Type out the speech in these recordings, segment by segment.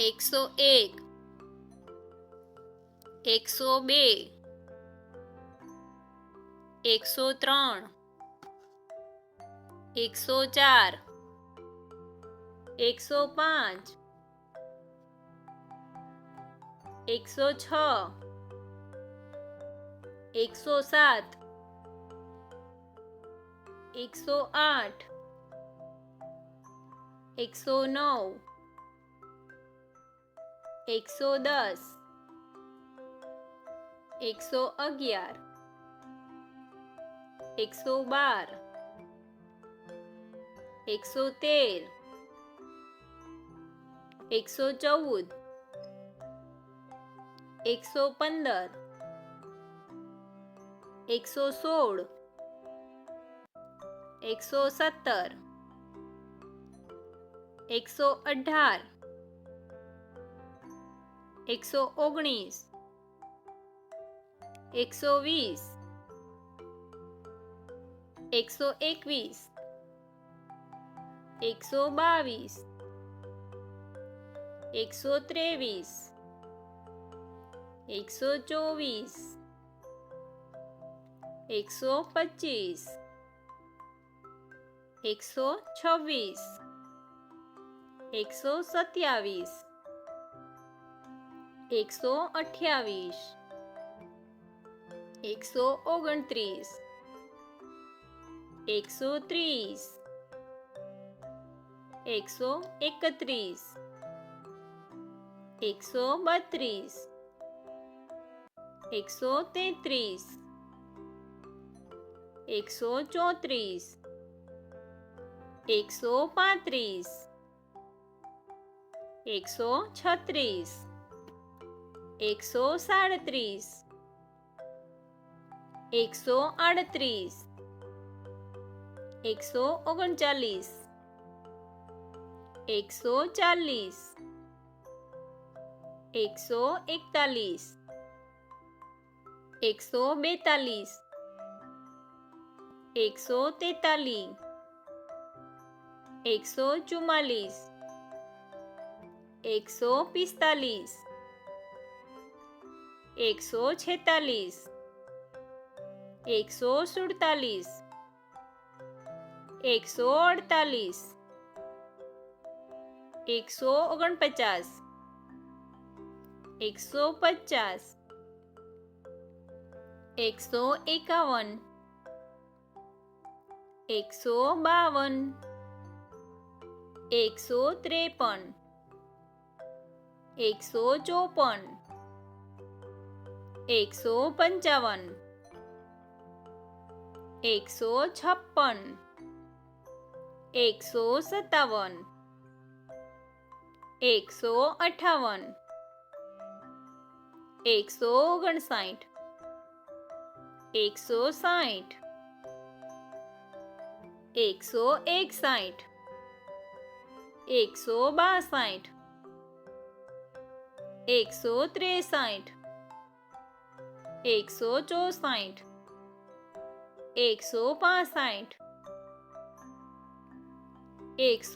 101 102 103 104 105 106 107 108 109 110 111 112 113 114 115 116 117 118 119 120 121 122 123 124 125 126 127 128 129 130 131 132 133 134 135 136 137 138 139 140 141 142 143 144 145 146 147 148 149 150 151 152 153 154 155 156 157 158 159 160 161 162 163 164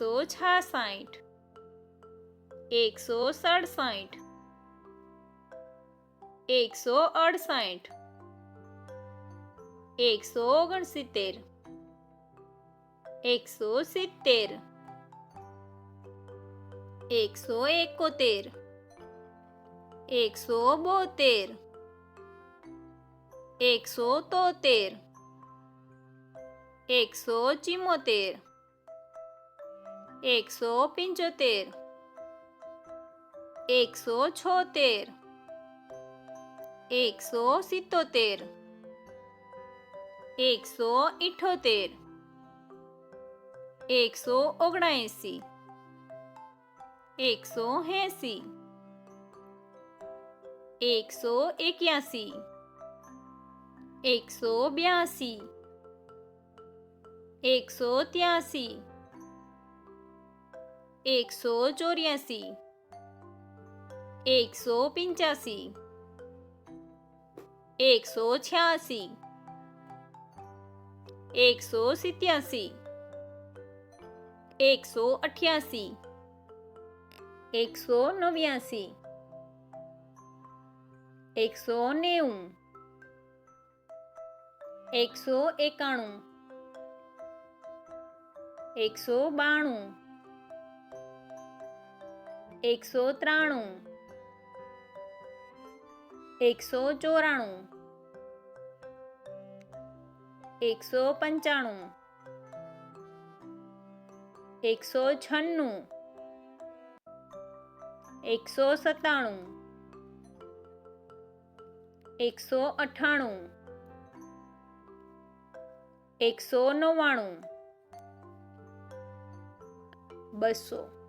165 166 167 168 169 170 171 172 173 174 175 176 177 178 179 180 181 182 183 184 185 186 187 188 189 190 191 192 193 194 195 196 197 198 199 200